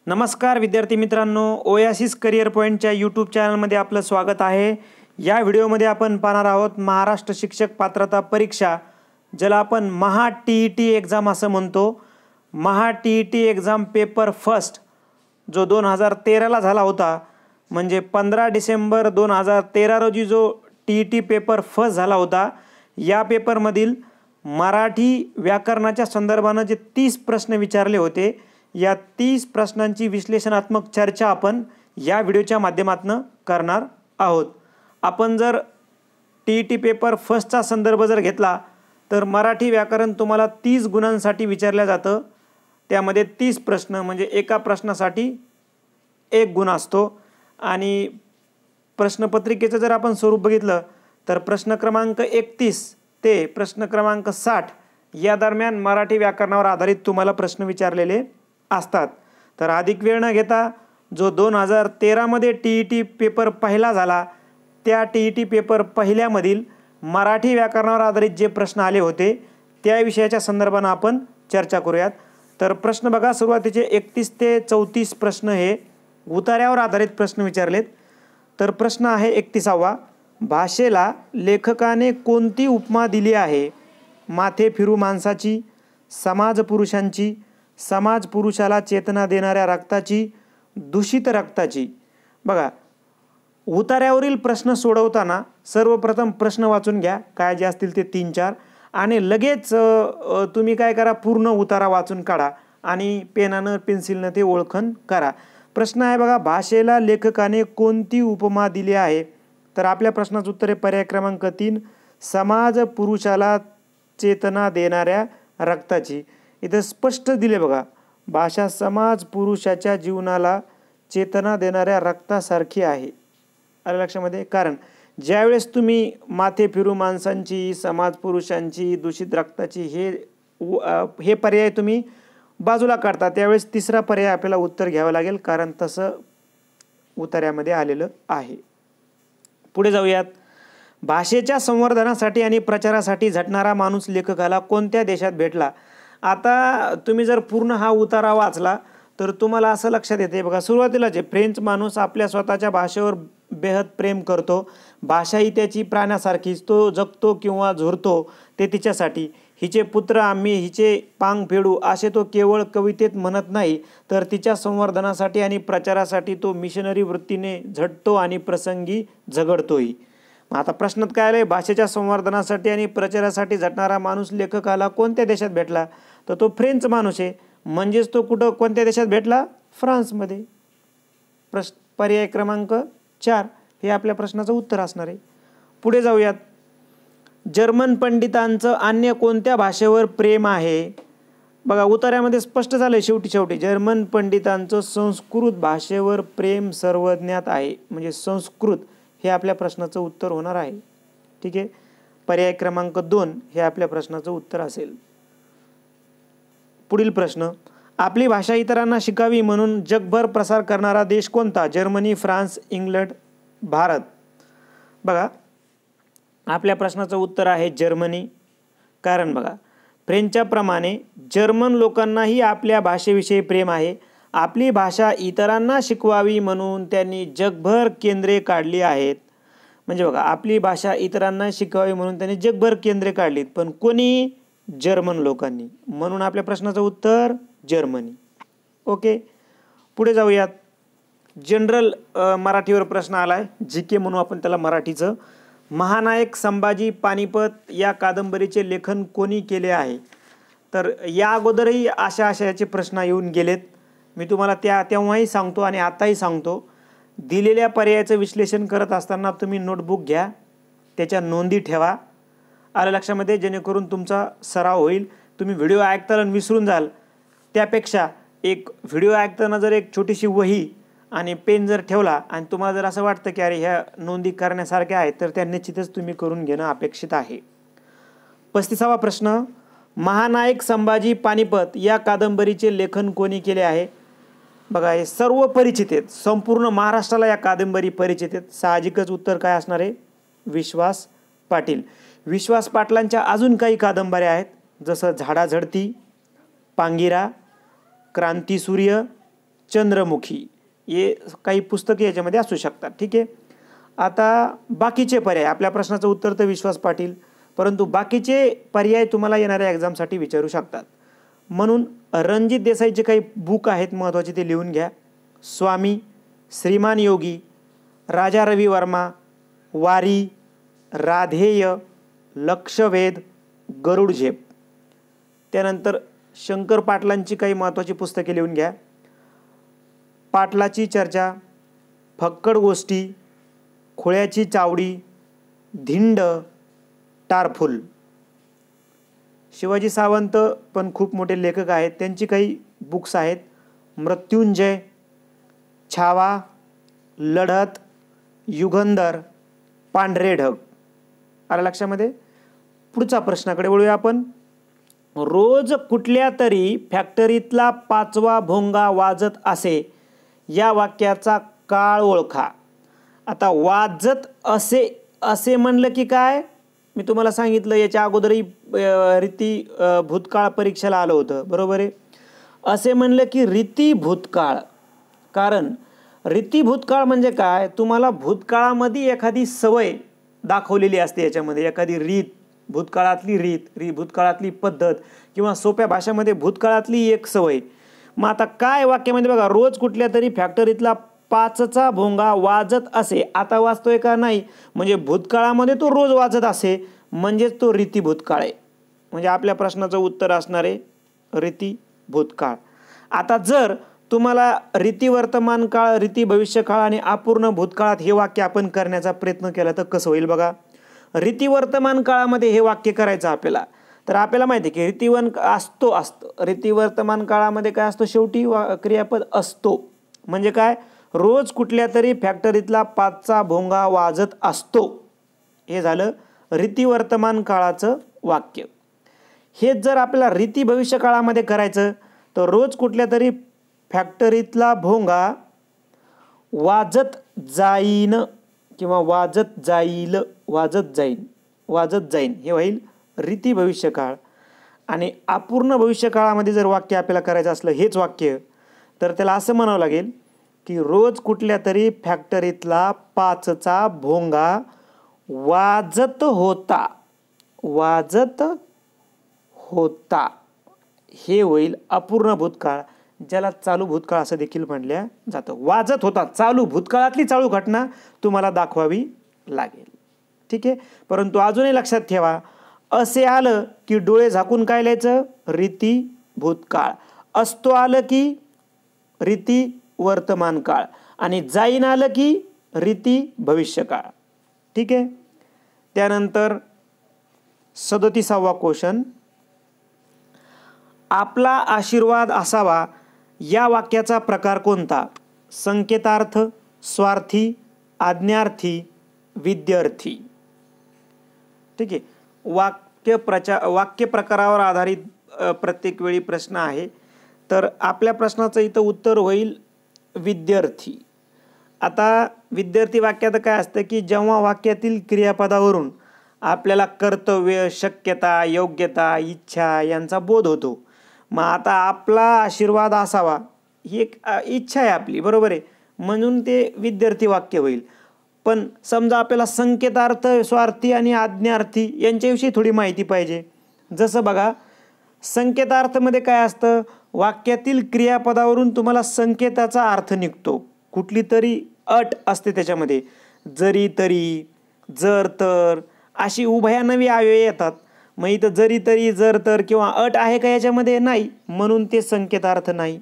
नमस्कार विद्यार्थी मित्रांनो, ओएसिस करिअर पॉईंटच्या यूट्यूब चॅनलमध्ये आपलं स्वागत आहे। या व्हिडिओमध्ये आपण पाहणार आहोत महाराष्ट्र शिक्षक पात्रता परीक्षा, ज्याला आपण महा टी एक्झाम असं म्हणतो। महा टी एक्झाम पेपर फर्स्ट जो 2013ला झाला होता, म्हणजे 15 डिसेंबर 2013 रोजी जो टी पेपर फर्स्ट झाला होता, या पेपरमधील मराठी व्याकरणाच्या संदर्भाने जे 30 प्रश्न विचारले होते, या 30 प्रश्नांची विश्लेषणात्मक चर्चा आपण या व्हिडिओच्या माध्यमातून करणार आहोत। आपण जर टी पेपर फर्स्टचा संदर्भ जर घेतला तर मराठी व्याकरण तुम्हाला 30 गुणांसाठी विचारलं जातं। त्यामध्ये 30 प्रश्न म्हणजे एका प्रश्नासाठी 1 गुण असतो। आणि प्रश्नपत्रिकेचं जर आपण स्वरूप बघितलं तर प्रश्न क्रमांक 31 ते प्रश्न क्रमांक 60 या दरम्यान मराठी व्याकरणावर आधारित तुम्हाला प्रश्न विचारलेले असतात। तर अधिक वेळ न घेता जो 2013 मध्ये टी पेपर पहिला झाला, त्या टी पेपर पहिल्यामधील मराठी व्याकरणावर आधारित जे प्रश्न आले होते त्या विषयाच्या संदर्भाने आपण चर्चा करूयात। तर प्रश्न बघा, सुरुवातीचे 31 ते 34 प्रश्न हे उतार्यावर आधारित प्रश्न विचारलेत। तर प्रश्न आहे 31वा, भाषेला लेखकाने कोणती उपमा दिली आहे? माथे फिरू माणसाची, समाज पुरुषांची, समाज पुरुषाला चेतना देणाऱ्या रक्ताची, दूषित रक्ताची। बघा, उतार्यावरील प्रश्न सोडवताना सर्वप्रथम प्रश्न वाचून घ्या, काय जे असतील ते 3-4, आणि लगेच तुम्ही काय करा, पूर्ण उतारा वाचून काढा आणि पेनानं पेन्सिलनं ते ओळखन करा। प्रश्न आहे बघा, भाषेला लेखकाने कोणती उपमा दिली आहे? तर आपल्या प्रश्नाचं उत्तर आहे पर्याय क्रमांक 3, समाज पुरुषाला चेतना देणाऱ्या रक्ताची। इथं स्पष्ट दिले बघा, भाषा समाज पुरुषाच्या जीवनाला चेतना देणाऱ्या रक्तासारखी आहे। आलं लक्षामध्ये? कारण ज्यावेळेस तुम्ही माथे फिरू माणसांची, समाज पुरुषांची, दूषित रक्ताची हे पर्याय तुम्ही बाजूला काढता, त्यावेळेस तिसरा पर्याय आपल्याला उत्तर घ्यावं लागेल, कारण तसं उतार्यामध्ये आलेलं आहे। पुढे जाऊयात। भाषेच्या संवर्धनासाठी आणि प्रचारासाठी झटणारा माणूस लेखकाला कोणत्या देशात भेटला? आता तुम्ही जर पूर्ण हा उतारा वाचला तर तुम्हाला असं लक्षात येते बघा, सुरुवातीला जे फ्रेंच माणूस आपल्या स्वतःच्या भाषेवर बेहद प्रेम करतो, भाषा ही त्याची प्राण्यासारखीच, तो जगतो किंवा झुरतो ते तिच्यासाठी। हिचे पुत्र आम्ही हिचे पांग फेडू असे तो केवळ कवितेत म्हणत नाही, तर तिच्या संवर्धनासाठी आणि प्रचारासाठी तो मिशनरी वृत्तीने झटतो आणि प्रसंगी झगडतोही। आता प्रश्नात काय आलंय, भाषेच्या संवर्धनासाठी आणि प्रचारासाठी झटणारा माणूस लेखकाला कोणत्या देशात भेटला? तर तो फ्रेंच माणूस आहे, म्हणजेच तो कुठं कोणत्या देशात भेटला? फ्रान्समध्ये। पर्याय क्रमांक 4 हे आपल्या प्रश्नाचं उत्तर असणार आहे। पुढे जाऊयात। जर्मन पंडितांचं अन्य कोणत्या भाषेवर प्रेम आहे? बघा, उतार्यामध्ये स्पष्ट झालंय शेवटी जर्मन पंडितांचं संस्कृत भाषेवर प्रेम सर्वज्ञात आहे, म्हणजे संस्कृत हे आपल्या प्रश्नाचं उत्तर होणार आहे। ठीक आहे, पर्याय क्रमांक 2 हे आपल्या प्रश्नाचं उत्तर असेल। पुढील प्रश्न, आपली भाषा इतरांना शिकावी म्हणून जगभर प्रसार करणारा देश कोणता? Germany, France, England, Bharat. बघा, आपल्या प्रश्नाचं उत्तर आहे जर्मनी। कारण बघा, फ्रेंचच्या प्रमाणे जर्मन लोकांनाही आपल्या भाषेविषयी प्रेम आहे। आपली भाषा इतरांना शिकवावी म्हणून त्यांनी जगभर केंद्रे काढली आहेत। म्हणजे बघा, आपली भाषा इतरांना शिकवावी म्हणून त्यांनी जगभर केंद्रे काढलीत, पण कोणी? जर्मन लोकांनी। म्हणून आपल्या प्रश्नाचं उत्तर जर्मनी। ओके, पुढे जाऊयात। जनरल मराठीवर प्रश्न आलाय, जीके म्हणून आपण त्याला मराठीचं। महानायक संभाजी पानिपत या कादंबरीचे लेखन कोणी केले आहे? तर या अगोदरही अशा आशयाचे प्रश्न येऊन गेलेत, मी तुम्हाला तेव्हाही सांगतो आणि आताही सांगतो। दिलेल्या पर्यायाचं विश्लेषण करत असताना तुम्ही नोटबुक घ्या, त्याच्या नोंदी ठेवा, आलं लक्षामध्ये, जेणेकरून तुमचा सराव होईल। तुम्ही व्हिडिओ ऐकताना विसरून जाल, त्यापेक्षा एक व्हिडिओ ऐकताना जर एक छोटीशी वही आणि पेन जर ठेवला आणि तुम्हाला जर असं वाटतं की अरे ह्या नोंदी करण्यासारख्या आहेत, तर त्या निश्चितच तुम्ही करून घेणं अपेक्षित आहे। 35वा प्रश्न, महानायक संभाजी पानिपत या कादंबरीचे लेखन कोणी केले आहे? बघा, हे सर्व परिचित आहेत, संपूर्ण महाराष्ट्राला या कादंबरी परिचित आहेत। साहजिकच उत्तर काय असणार आहे? विश्वास पाटील। विश्वास पाटलांच्या अजून काही कादंबऱ्या आहेत, जसं झाडाझडती, पांगिरा, क्रांतीसूर्य, चंद्रमुखी, हे काही पुस्तके याच्यामध्ये असू शकतात. ठीक आहे. आता बाकीचे पर्याय, आपल्या प्रश्नाचं उत्तर तर विश्वास पाटील, परंतु बाकीचे पर्याय तुम्हाला येणाऱ्या एक्झामसाठी विचारू शकतात. म्हणून रणजित देसाईचे काही बुक आहेत महत्त्वाचे, ते लिहून घ्या. स्वामी, श्रीमान योगी, राजा रवी वर्मा, वारी, राधेय, लक्षवेध, गरुड झेप. त्यानंतर शंकर पाटलांची काही महत्त्वाची पुस्तके लिहून घ्या. पाटलाची चर्चा, फक्कड गोष्टी, खुळ्याची चावडी, धिंड, टारफुल. शिवाजी सावंत पण खूप मोठे लेखक आहेत, त्यांची काही बुक्स आहेत. मृत्युंजय, छावा, लढत, युगंधर, पांढरे ढग. आलं लक्षामध्ये. पुढचा प्रश्नाकडे वळूया आपण. रोज कुठल्या तरी फॅक्टरीतला 5वा भोंगा वाजत असे, या वाक्याचा काळ ओळखा. आता वाजत असे असे म्हणलं की काय, मी तुम्हाला सांगितलं याच्या अगोदरही रीती भूतकाळ परीक्षेला आलं होतं, बरोबर आहे. असे म्हणलं की रीती भूतकाळ. कारण रीती भूतकाळ म्हणजे काय, तुम्हाला भूतकाळामध्ये एखादी सवय दाखवलेली असते, याच्यामध्ये एखादी रीत, भूतकाळातली रीत, भूतकाळातली पद्धत, किंवा सोप्या भाषेमध्ये भूतकाळातली एक सवय. मग आता काय वाक्यामध्ये बघा, रोज कुठल्या तरी फॅक्टरीतला 5चा भोंगा वाजत असे, आता वाजतोय का नाही, म्हणजे भूतकाळामध्ये तो रोज वाजत असे, म्हणजेच तो रीती भूतकाळ आहे. म्हणजे आपल्या प्रश्नाचं उत्तर असणार आहे रीती भूतकाळ. आता जर तुम्हाला रीती वर्तमान काळ, रीती भविष्यकाळ आणि अपूर्ण भूतकाळात हे वाक्य आपण करण्याचा प्रयत्न केला तर कसं होईल बघा. रीती वर्तमान काळामध्ये हे वाक्य करायचं आपल्याला, तर आपल्याला माहिती आहे की रीतीवन असतो. रीती वर्तमान काळामध्ये काय असतो, शेवटी क्रियापद असतो. म्हणजे काय, रोज कुठल्या तरी फॅक्टरीतला 5चा भोंगा वाजत असतो, हे झालं रीती वर्तमान काळाचं वाक्य. हेच जर आपल्याला रीती भविष्य काळामध्ये करायचं, तर रोज कुठल्या तरी फॅक्टरीतला भोंगा वाजत जाईन किंवा वाजत जाईल, वाजत जाईन हे होईल रीती भविष्यकाळ. आणि अपूर्ण भविष्यकाळामध्ये जर वाक्य आपल्याला करायचं असलं हेच वाक्य, तर त्याला असं म्हणावं लागेल की रोज कुठल्या तरी फॅक्टरीतला 5चा भोंगा वाजत होता, हे होईल अपूर्ण भूतकाळ, ज्याला चालू भूतकाळ असं देखील म्हणलं जातं. वाजत होता, चालू भूतकाळातली चालू घटना तुम्हाला दाखवावी लागेल. ठीक आहे. परंतु अजूनही लक्षात ठेवा, असे आलं की डोळे झाकून काय लिहायचं, रीती भूतकाळ. असतो आलं की रीती वर्तमान काळ, आणि जाईन आलं की रीती भविष्यकाळ. ठीक आहे. त्यानंतर 37वा क्वेश्चन, आपला आशीर्वाद असावा या वाक्याचा प्रकार कोणता. संकेतार्थ, स्वार्थी, आज्ञार्थी, विद्यार्थी. ठीक आहे. वाक्य प्रकारावर आधारित प्रत्येक वेळी प्रश्न आहे, तर आपल्या प्रश्नाचं इथं उत्तर होईल विद्यार्थी. आता विद्यार्थी वाक्यात काय असतं की जेव्हा वाक्यातील क्रियापदावरून आपल्याला कर्तव्य, शक्यता, योग्यता, इच्छा यांचा बोध होतो. मग आता आपला आशीर्वाद असावा ही एक इच्छा आहे आपली, बरोबर आहे, म्हणून ते विद्यार्थी वाक्य होईल. पण समजा आपल्याला संकेतार्थ, स्वार्थी आणि आज्ञार्थी यांच्याविषयी थोडी माहिती पाहिजे. जसं बघा, संकेतार्थमध्ये काय असतं, वाक्यातील क्रियापदावरून तुम्हाला संकेताचा अर्थ निघतो, कुठली तरी अट असते त्याच्यामध्ये, जरी, तरी, जर, तर अशी उभयान्वयी अव्यय येतात. मग इथं जरी, तरी, जर, तर किंवा अट आहे का याच्यामध्ये, नाही, म्हणून ते संकेतार्थ नाही.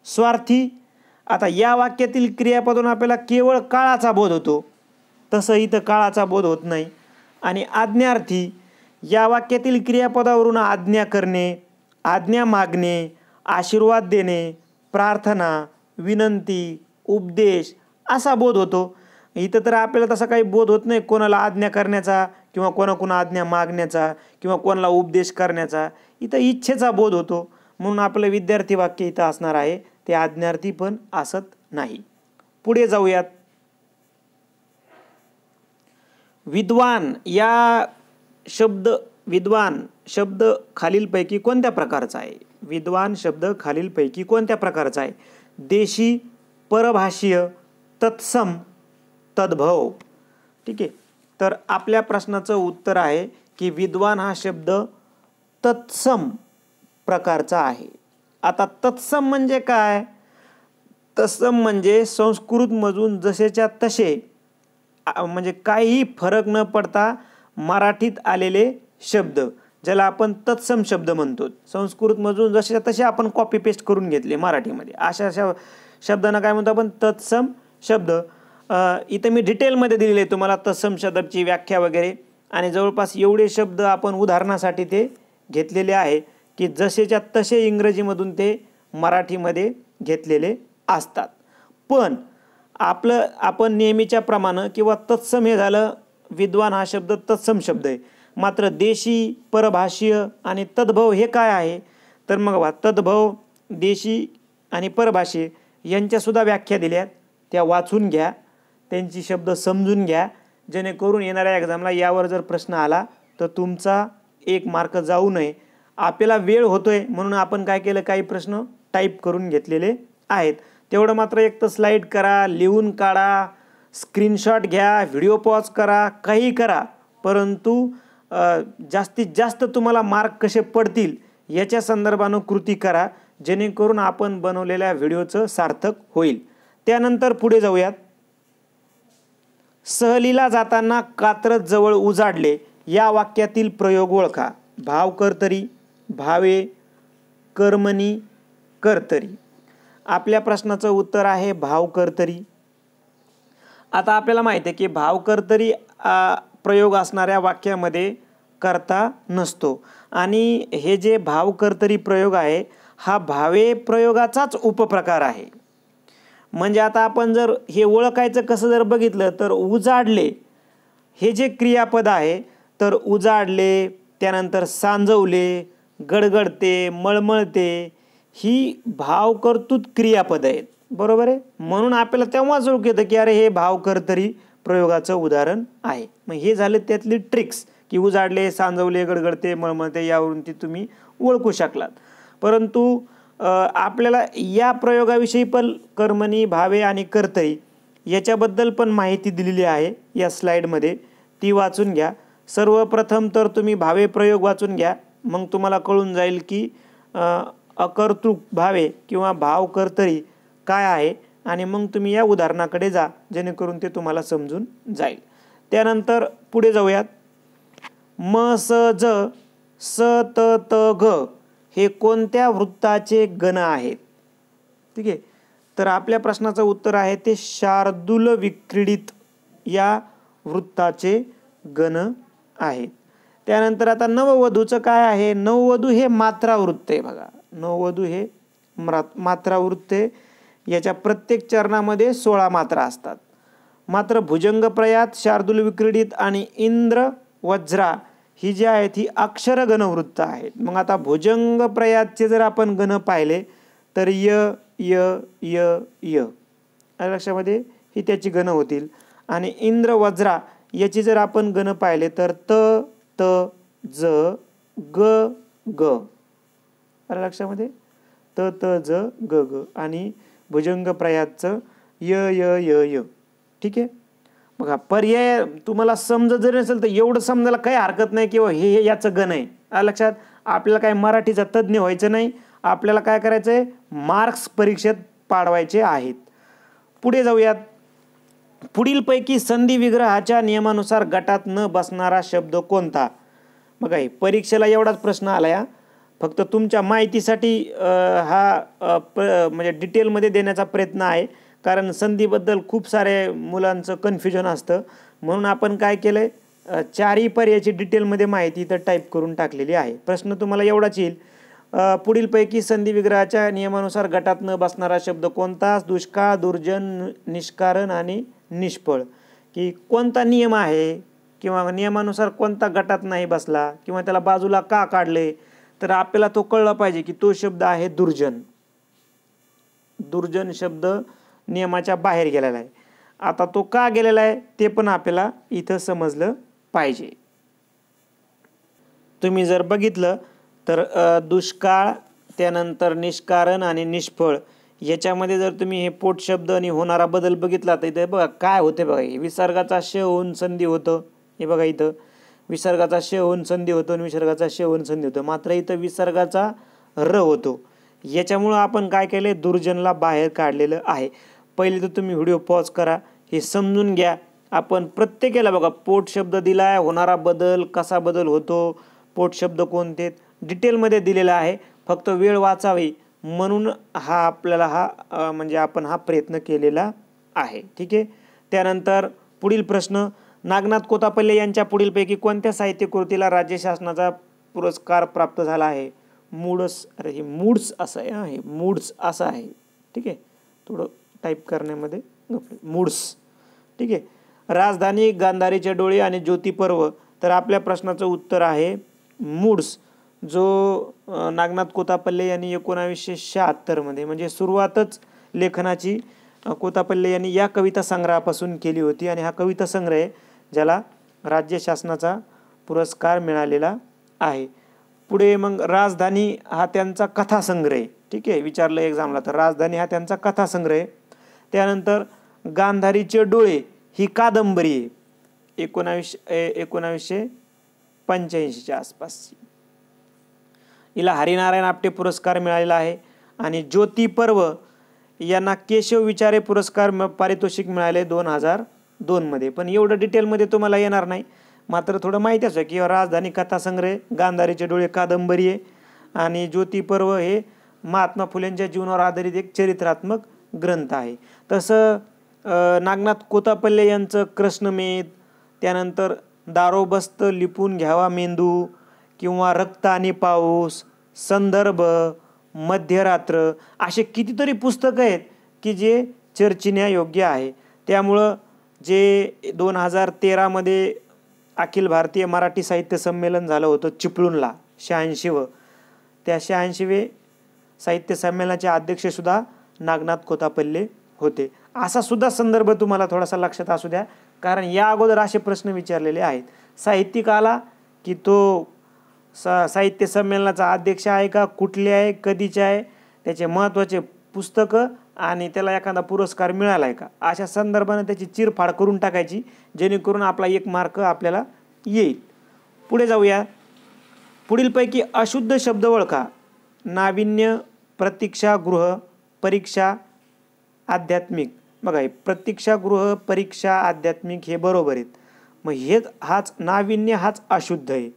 स्वार्थी, आता या वाक्यातील क्रियापदावरून आपल्याला केवळ काळाचा बोध होतो, तसं इथं काळाचा बोध होत नाही. आणि आज्ञार्थी, या वाक्यातील क्रियापदावरून आज्ञा करणे, आज्ञा मागणे, आशीर्वाद देणे, प्रार्थना, विनंती, उपदेश असा बोध होतो. इथं तर आपल्याला तसा काही बोध होत नाही कोणाला आज्ञा करण्याचा किंवा कोणाकोणा आज्ञा मागण्याचा किंवा कोणाला उपदेश करण्याचा. इथं इच्छेचा बोध होतो, म्हणून आपलं विद्यार्थी वाक्य इथं असणार आहे, ते आज्ञार्थी पण असत नाही. पुढे जाऊयात. विद्वान या विद्वान शब्द खालीलपैकी कोणत्या प्रकारचा आहे. विद्वान शब्द खालीलपैकी कोणत्या प्रकारचा आहे. देशी, परभाषीय, तत्सम, तद्भव. ठीक आहे. तर आपल्या प्रश्नाचं उत्तर आहे की विद्वान हा शब्द तत्सम प्रकारचा आहे. आता तत्सम म्हणजे काय? तत्सम म्हणजे संस्कृतमधून जसेच्या तसे म्हणजे काहीही फरक न पडता मराठीत आलेले शब्द, ज्याला आपण तत्सम शब्द म्हणतो. संस्कृतमधून जसे तसे आपण कॉपी पेस्ट करून घेतले मराठीमध्ये, अशा शब्दांना काय म्हणतो आपण? तत्सम शब्द. इथं मी डिटेलमध्ये दिलेले आहे तुम्हाला तत्सम शब्दाची व्याख्या वगैरे, आणि जवळपास एवढे शब्द आपण उदाहरणासाठी ते घेतलेले आहे की जसेच्या तसे इंग्रजीमधून ते मराठीमध्ये घेतलेले असतात. पण आपण नेहमीच्या प्रमाणे किंवा तत्सम हे झालं, विद्वान हा शब्द तत्सम शब्द आहे. मात्र देशी, परभाषीय आणि तद्भव हे काय आहे? तर मग तद्भव, देशी आणि परभाषीय यांच्यासुद्धा व्याख्या दिल्यात, त्या वाचून घ्या, त्यांची शब्द समजून घ्या, जेणेकरून येणाऱ्या एक्झामला यावर जर प्रश्न आला तर तुमचा 1 मार्क जाऊ नये. आपल्याला वेळ होतोय म्हणून आपण काय केलं, काही प्रश्न टाईप करून घेतलेले आहेत. तेवढं मात्र एक तर स्लाईड करा, लिहून काढा, स्क्रीनशॉट घ्या, व्हिडिओ पॉज करा, काही करा, परंतु जास्तीत जास्त तुम्हाला मार्क कसे पडतील याच्या संदर्भानं कृती करा, जेणेकरून आपण बनवलेल्या व्हिडिओचं सार्थक होईल. त्यानंतर पुढे जाऊयात. सहलीला जाताना कात्रज जवळ उजाडले या वाक्यातील प्रयोग ओळखा. भाव कर्तरी, भावे, कर्मणी, कर्तरी. आपल्या प्रश्नाचं उत्तर आहे भाव कर्तरी. आता आपल्याला माहिती आहे की भाव कर्तरी प्रयोग असणाऱ्या वाक्यामध्ये कर्ता नसतो, आणि हे जे भाव कर्तरी प्रयोग आहे हा भावे प्रयोगाचाच उपप्रकार आहे. म्हणजे आता आपण जर हे ओळखायचं कसं जर बघितलं तर उजाडले हे जे क्रियापद आहे, तर उजाडले, त्यानंतर सांजवले, गडगडते, मळमळते, ही भावकर्तृक क्रियापद आहेत. बरोबर आहे. म्हणून आपल्याला तेव्हाच ओळख येतं की अरे हे भावकर्तरी प्रयोगाचं उदाहरण आहे. मग हे झालं त्यातली ट्रिक्स की उजाडले, सांजवले, गडगडते, मळमळते, यावरून ती तुम्ही ओळखू शकलात. परंतु आपल्याला या प्रयोगाविषयी पण कर्मणी, भावे आणि कर्तरी याच्याबद्दल पण माहिती दिलेली आहे या स्लाईडमध्ये, ती वाचून घ्या. सर्वप्रथम तर तुम्ही भावे प्रयोग वाचून घ्या, मग तुम्हाला कळून जाईल की अकर्तृक भावे किंवा भाव कर्तरी काय आहे, आणि मग तुम्ही या उदाहरणाकडे जा, जेणेकरून ते तुम्हाला समजून जाईल. त्यानंतर पुढे जाऊयात. म, स, ज, स, त, त, घ हे कोणत्या वृत्ताचे गण आहेत? ठीक आहे. तर आपल्या प्रश्नाचं उत्तर आहे ते शार्दूल विक्रीडित या वृत्ताचे गण आहेत. त्यानंतर आता नववधूचं काय आहे? नववधू हे मात्रावृत्त आहे. बघा, नववधू हे मात्रावृत्त आहे. याच्या प्रत्येक चरणामध्ये 16 मात्रा असतात. मात्र भुजंगप्रयात, शार्दूल विक्रीडित आणि इंद्र वज्रा ही जी आहेत ही अक्षर गणवृत्त आहेत. मग आता भुजंग प्रयातचे जर आपण गण पाहिले तर य य य य लक्षामध्ये ही त्याची गण होतील, आणि इंद्र वज्रा याची जर आपण गण पाहिले तर त त ज ग ग लक्षामध्ये त त ज ग ग, आणि भुजंग प्रयातचं य य य य. ठीक आहे. बघा, पर्याय तुम्हाला समजत जरी नसेल तर एवढं समजायला काही हरकत नाही किंवा हे याचं गण आहे. लक्षात, आपल्याला काय मराठीचा तज्ज्ञ व्हायचं नाही, आपल्याला काय करायचं आहे, मार्क्स परीक्षेत पाडवायचे आहेत. पुढे जाऊयात. पुढीलपैकी संधी विग्रहाच्या नियमानुसार गटात न बसणारा शब्द कोणता? बघा, परीक्षेला एवढाच प्रश्न आला या, फक्त तुमच्या माहितीसाठी म्हणजे डिटेलमध्ये देण्याचा प्रयत्न आहे, कारण संधीबद्दल खूप सारे मुलांचं कन्फ्युजन असतं. म्हणून आपण काय केलं आहे, 4ही पर्यायाची डिटेलमध्ये माहिती इथं टाईप करून टाकलेली आहे. प्रश्न तुम्हाला एवढाच येईल, पुढीलपैकी संधी विग्रहाच्या नियमानुसार गटात न बसणारा शब्द कोणता? दुष्काळ, दुर्जन, निष्कारण आणि निष्फळ. की कोणता नियम आहे किंवा नियमानुसार कोणता गटात नाही बसला किंवा त्याला बाजूला का काढले, तर आपल्याला तो कळला पाहिजे की तो शब्द आहे दुर्जन. दुर्जन शब्द नियमाच्या बाहेर गेलेला आहे. आता तो का गेलेला आहे ते पण आपल्याला इथं समजलं पाहिजे. तुम्ही जर बघितलं तर दुष्काळ, त्यानंतर निष्कारण आणि निष्फळ याच्यामध्ये जर तुम्ही हे पोट शब्द आणि होणारा बदल बघितला तर इथे बघा काय होते बघा, हे विसर्गाचा श होऊन संधी होतं. हे बघा इथं विसर्गाचा श होऊन संधी होतो आणि विसर्गाचा श होऊन संधी होतं, मात्र इथं विसर्गाचा र होतो. याच्यामुळं आपण काय केलं, दुर्जनला बाहेर काढलेलं आहे. पहिले तर तुम्ही व्हिडिओ पॉज करा, हे समजून घ्या. आपण प्रत्येकाला बघा पोट शब्द दिला आहे, होणारा बदल कसा बदल होतो, पोट शब्द कोणते डिटेलमध्ये दिलेला आहे. फक्त वेळ वाचावी म्हणून हा आपल्याला म्हणजे आपण हा प्रयत्न केलेला आहे. ठीक आहे. त्यानंतर पुढील प्रश्न, नागनाथ कोत्तापल्ले यांच्या पुढीलपैकी कोणत्या साहित्य कृतीला राज्य शासनाचा पुरस्कार प्राप्त झाला आहे? मूड्स, अरे हे मूड्स असं आहे, हे मूड्स असं आहे. ठीक आहे, थोडं टाईप करण्यामध्ये मूड्स. ठीक आहे. राजधानी, गांधारीचे डोळे आणि ज्योती पर्व. तर आपल्या प्रश्नाचं उत्तर आहे मूड्स, जो नागनाथ कोत्तापल्ले यांनी 1976 मध्ये म्हणजे सुरुवातच लेखनाची कोत्तापल्ले यांनी या कविता संग्रहापासून केली होती आणि हा कविता संग्रह आहे ज्याला राज्य शासनाचा पुरस्कार मिळालेला आहे. पुढे मग राजधानी हा त्यांचा कथासंग्रह आहे. ठीक आहे, विचारलं एक्झामला तर राजधानी हा त्यांचा कथासंग्रह आहे. त्यानंतर गांधारीचे डोळे ही कादंबरी आहे 1985च्या आसपासची. हिला हरिनारायण आपटे पुरस्कार मिळालेला आहे. आणि ज्योती पर्व यांना केशव विचारे पुरस्कार पारितोषिक मिळाले 2002 मध्ये. पण एवढं डिटेलमध्ये तुम्हाला येणार नाही, मात्र थोडं माहितीच आहे की राजधानी कथासंग्रह, गांधारीचे डोळे कादंबरी आहे आणि ज्योती पर्व हे महात्मा फुलेंच्या जीवनावर आधारित एक चरित्रात्मक ग्रंथ आहे. तसं नागनाथ कोत्तापल्ले यांचं कृष्णमेध, त्यानंतर दारोबस्त लिपून घ्यावा मेंदू किंवा रक्त आणि पाऊस, संदर्भ, मध्यरात्र असे कितीतरी पुस्तकं आहेत की जे चर्चिण्यायोग्य आहे. त्यामुळं जे 2013 मध्ये अखिल भारतीय मराठी साहित्य संमेलन झालं होतं चिपळूणला 86वे, त्या 86वे साहित्य संमेलनाचे अध्यक्षसुद्धा नागनाथ कोत्तापल्ले होते. असा सुद्धा संदर्भ तुम्हाला थोडासा लक्षात असू द्या, कारण या अगोदर असे प्रश्न विचारलेले आहेत. साहित्यिक आला की तो साहित्य संमेलनाचा अध्यक्ष आहे का, कुठले आहे, कधीचे आहे, त्याचे महत्त्वाचे पुस्तकं आणि त्याला एखादा पुरस्कार मिळाला आहे का, अशा संदर्भाने त्याची चिरफाड करून टाकायची, जेणेकरून आपला 1 मार्क आपल्याला येईल. पुढे जाऊया. पुढीलपैकी अशुद्ध शब्द ओळखा. नाविन्य, प्रतीक्षागृह, परीक्षा, आध्यात्मिक. बघा, प्रतीक्षागृह, परीक्षा, आध्यात्मिक हे बरोबर आहेत. मग हाच नाविन्य हाच अशुद्ध आहे,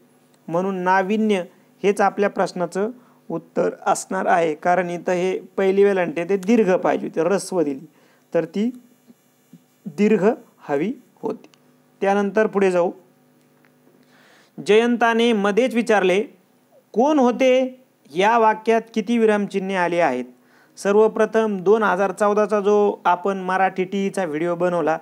म्हणून नाविन्य हेच आपल्या प्रश्नाचं उत्तर असणार आहे. कारण इथं हे पहिली वेलांटी आहे ते दीर्घ पाहिजे होते, रस्व दिली तर ती दीर्घ हवी होती. त्यानंतर पुढे जाऊ. जयंताने मध्येच विचारले कोण होते, या वाक्यात किती विरामचिन्हे आली आहेत? सर्वप्रथम 2014चा जो आपण मराठी टीईचा व्हिडिओ बनवला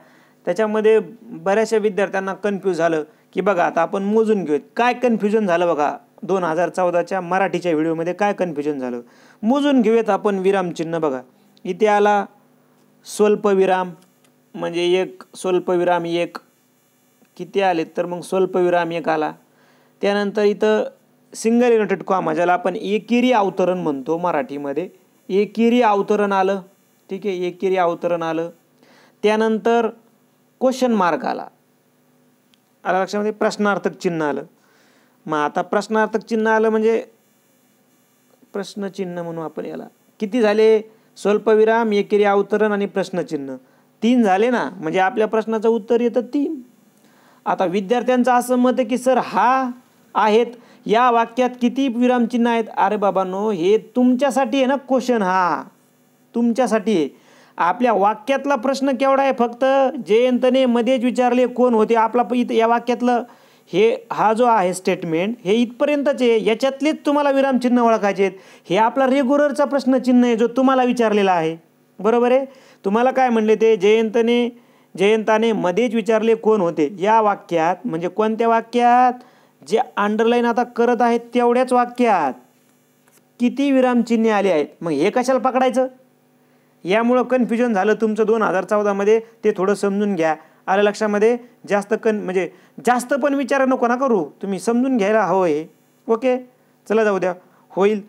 त्याच्यामध्ये बऱ्याचशा विद्यार्थ्यांना कन्फ्यूज झालं की बघा आता आपण मोजून घेऊयात काय कन्फ्युजन झालं. बघा 2014च्या मराठीच्या व्हिडिओमध्ये काय कन्फ्युजन झालं मोजून घेऊयात आपण. विरामचिन्ह बघा इथे आला स्वल्पविराम, म्हणजे एक स्वल्पविराम एक किती आले तर मग स्वल्पविराम एक आला. त्यानंतर इथं सिंगल इनव्हर्टेड कॉमा ज्याला आपण एकेरी अवतरण म्हणतो मराठीमध्ये, एकेरी अवतरण आलं. ठीक आहे, एकेरी अवतरण आलं. त्यानंतर क्वेश्चन मार्क आला लक्षामध्ये, प्रश्नार्थक चिन्ह आलं. मग आता प्रश्नार्थक चिन्ह आलं म्हणजे प्रश्नचिन्ह म्हणून आपण याला. किती झाले? स्वल्पविराम, एकेरी अवतरण आणि प्रश्नचिन्ह 3 झाले ना, म्हणजे आपल्या प्रश्नाचं उत्तर येतं 3. आता विद्यार्थ्यांचं असं मत आहे की सर हा आहेत या वाक्यात किती विरामचिन्ह आहेत? अरे बाबांनो, हे तुमच्यासाठी आहे ना क्वेश्चन, हा तुमच्यासाठी आहे. आपल्या वाक्यातला प्रश्न केवढा आहे? फक्त जयंतने मध्येच विचारले कोण होते. आपला इथं या वाक्यातलं हा जो आहे स्टेटमेंट हे इथपर्यंतच आहे, याच्यातलेच तुम्हाला विरामचिन्ह ओळखायचे आहेत. हे आपला रेग्युलरचा प्रश्नचिन्ह आहे जो तुम्हाला विचारलेला आहे. बरोबर आहे. तुम्हाला काय म्हणले ते जयंताने मध्येच विचारले कोण होते या वाक्यात, म्हणजे कोणत्या वाक्यात? जे अंडरलाईन आता करत आहेत तेवढ्याच वाक्यात किती विरामचिन्हे आली आहेत. मग हे कशाला पकडायचं? यामुळं कन्फ्युजन झालं तुमचं 2014 मध्ये, ते थोडं समजून घ्या. आलं लक्षामध्ये? म्हणजे जास्त पण विचार नको ना करू, तुम्ही समजून घ्यायला हवं आहे. ओके, चला जाऊ द्या, होईल.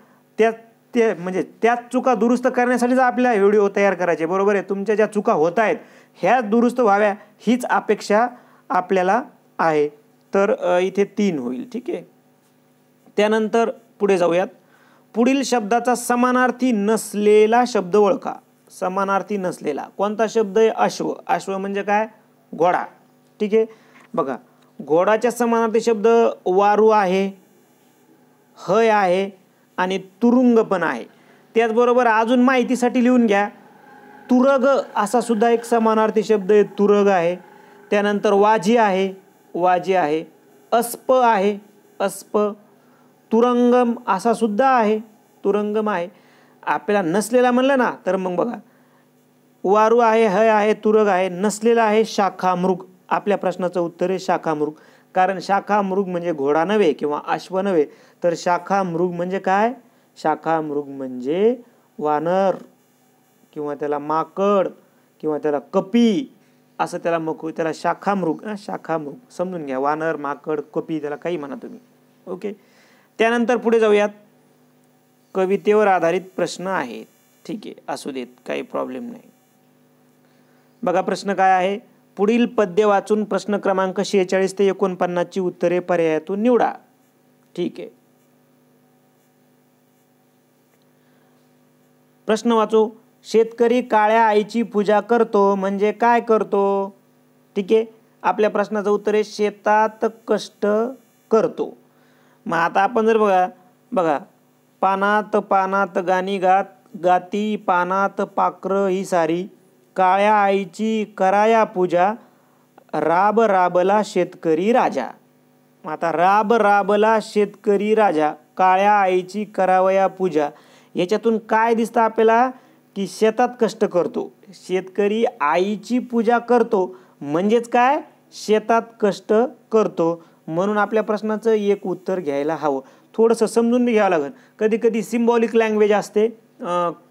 ते म्हणजे त्याच चुका दुरुस्त करण्यासाठीच आपल्याला व्हिडिओ तयार करायचे, बरोबर आहे. तुमच्या ज्या चुका होत आहेत ह्या दुरुस्त व्हाव्या हीच अपेक्षा आपल्याला आहे. तर इथे 3 होईल, ठीक आहे. त्यानंतर पुढे जाऊयात. पुढील शब्दाचा समानार्थी नसलेला शब्द ओळखा. समानार्थी नसलेला कोणता शब्द आहे? अश्व. अश्व म्हणजे काय? घोडा, ठीक आहे. बघा, घोडाच्या समानार्थी शब्द वारू आहे, हय आहे आणि तुरुंग पण आहे. त्याचबरोबर अजून माहितीसाठी लिहून घ्या, तुरग असा सुद्धा एक समानार्थी शब्द आहे, तुरग आहे. त्यानंतर वाजी आहे, वाजी आहे. अस्प आहे, अस्प. तुरंगम असा सुद्धा आहे, तुरंगम आहे. आपल्याला नसलेला म्हणलं ना तर मग बघा, वारू आहे, हय आहे, तुरग आहे. नसलेला आहे शाखामृग. आपल्या प्रश्नाचं उत्तर आहे शाखामृग. कारण शाखामृग म्हणजे घोडा नव्हे किंवा अश्व नव्हे, तर शाखामृग म्हणजे काय? शाखामृग म्हणजे वानर किंवा त्याला माकड किंवा त्याला कपी असं त्याला शाखामृग, शाखामृग समजून घ्या. वानर, माकड, कपी त्याला काही म्हणा तुम्ही, ओके. त्यानंतर पुढे जाऊयात. कवितेवर आधारित प्रश्न आहेत, ठीक आहे, असू देत, काही प्रॉब्लेम नाही. बघा प्रश्न काय आहे. पुढील पद्य वाचून प्रश्न क्रमांक 46 ते 49 ची उत्तरे पर्यायातून निवडा, ठीक आहे. प्रश्न वाचू. शेतकरी काळ्या आईची पूजा करतो म्हणजे काय करतो? ठीक आहे, आपल्या प्रश्नाचं उत्तर आहे शेतात कष्ट करतो. मग आता आपण जर बघा, पानात पानात गाणी गाती पानात पाखरं ही सारी, काळ्या आईची कराया पूजा, राब राबला शेतकरी राजा. आता राब राबला शेतकरी राजा, काळ्या आईची करावया पूजा, याच्यातून काय दिसतं आपल्याला की शेतात कष्ट करतो. शेतकरी आईची पूजा करतो म्हणजेच काय? शेतात कष्ट करतो. म्हणून आपल्या प्रश्नाचं एक उत्तर घ्यायला हवं. थोडंसं समजून घ्यावं लागेल. कधी कधी सिम्बॉलिक लँग्वेज असते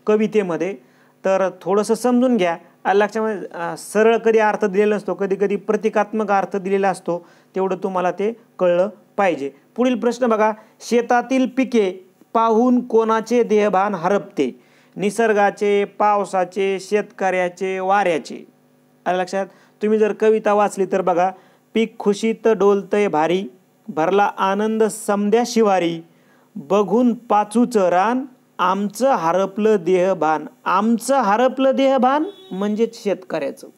कवितेमध्ये, तर थोडंसं समजून घ्या. लक्षामध्ये सरळ कधी अर्थ दिलेला नसतो, कधी कधी प्रतिकात्मक अर्थ दिलेला असतो. तेवढं तुम्हाला ते कळलं पाहिजे. पुढील प्रश्न बघा. शेतातील पिके पाहून कोणाचे देहभान हरपते? निसर्गाचे, पावसाचे, शेतकऱ्याचे, वाऱ्याचे. आलं लक्षात? तुम्ही जर कविता वाचली तर बघा, पीक खुशीत डोलतय भारी, भरला आनंद समद्या शिवारी, बघून पाचूचं रान, आमचं हरपलं देहभान. आमचं हरपलं देहभान म्हणजेच शेतकऱ्याचं,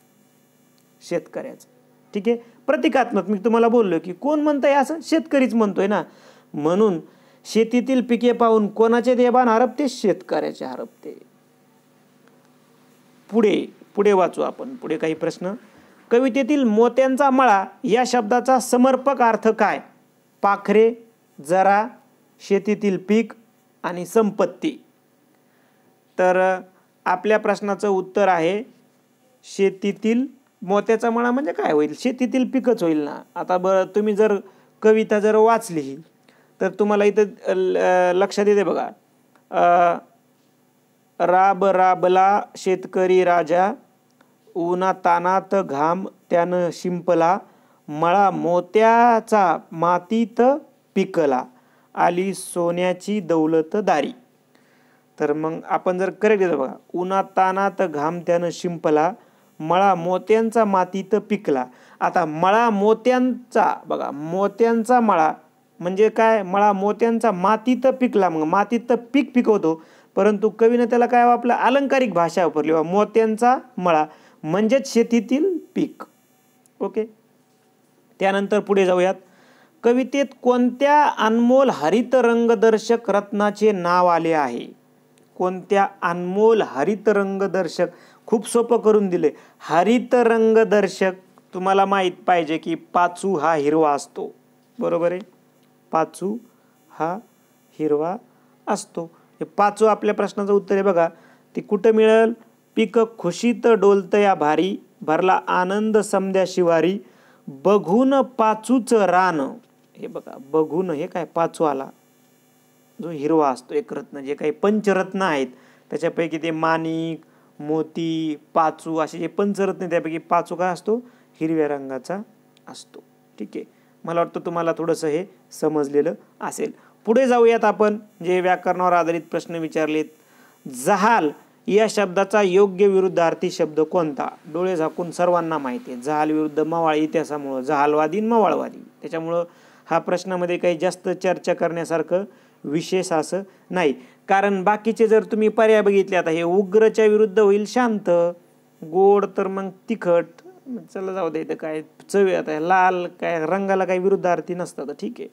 शेतकऱ्याचं, ठीक आहे. प्रतिकात्मक मी तुम्हाला बोललो की कोण म्हणतंय असं? शेतकरीच म्हणतोय ना. म्हणून शेतीतील पिके पाहून कोणाचे देहभान हरपते? शेतकऱ्याचे हरपते. पुढे वाचू आपण. पुढे काही प्रश्न. कवितेतील मोत्यांचा मळा या शब्दाचा समर्पक अर्थ काय? पाखरे, जरा, शेतीतील पीक आणि संपत्ती. तर आपल्या प्रश्नाचं उत्तर आहे शेतीतील मोत्याचा मळा म्हणजे काय होईल? शेतीतील पीकच होईल ना. आता बरं, तुम्ही जर कविता जर वाचली तर तुम्हाला इथं लक्षात येते बघा, राब राबला शेतकरी राजा, उन्हा तानात घाम त्यानं शिंपला, मळा मोत्याचा मातीत पिकला, आली सोन्याची दौलत दारी. तर मग आपण जर करेक्ट देतो बघा, उन्हा तानात घाम त्यानं शिंपला, मळा मोत्यांचा मातीत पिकला. आता मळा मोत्यांचा, बघा मोत्यांचा मळा म्हणजे काय? मळा मोत्यांचा मातीत पिकला. मग मातीत पीक पिकवतो, परंतु कवीने त्याला काय वापरलं? अलंकारिक भाषा वापरली. मोत्यांचा मळा म्हणजेच शेतीतील पीक, ओके. त्यानंतर पुढे जाऊयात. कवितेत कोणत्या अनमोल हरित रंगदर्शक रत्नाचे नाव आले आहे? कोणत्या अनमोल हरित रंगदर्शक? खूप सोपं करून दिले. हरित रंगदर्शक तुम्हाला माहीत पाहिजे की पाचू हा हिरवा असतो, बरोबर आहे. पाचू हा हिरवा असतो. हे पाचू आपल्या प्रश्नाचं उत्तर आहे बघा. ते कुठं मिळेल? पीक खुशीत डोलतया भारी, भरला आनंद समद्या शिवारी, बघून पाचूचं रान. हे बघा, बघून हे काय? पाचू आला जो हिरवा असतो, एक रत्न. जे काही पंचरत्न आहेत त्याच्यापैकी ते माणिक, मोती, पाचू असे जे पंचरत्न, त्यापैकी पाचू काय असतो? हिरव्या रंगाचा असतो, ठीक आहे. मला वाटतं तुम्हाला थोडंसं हे समजलेलं असेल. पुढे जाऊयात आपण, जे व्याकरणावर आधारित प्रश्न विचारलेत. जहाल या शब्दाचा योग्य विरुद्धार्थी शब्द कोणता? डोळे झाकून सर्वांना माहिती आहे, जहाल विरुद्ध मवाळ इतिहासामुळं जहालवादी मवाळवादी. त्याच्यामुळं हा प्रश्नामध्ये काही जास्त चर्चा करण्यासारखं विशेष असं नाही. कारण बाकीचे जर तुम्ही पर्याय बघितले, आता हे उग्रच्या विरुद्ध होईल शांत, गोड तर मग तिखट, चला जाऊ दे, काय चव आता लाल काय रंगाला काही विरुद्धार्थी नसतात, ठीक आहे.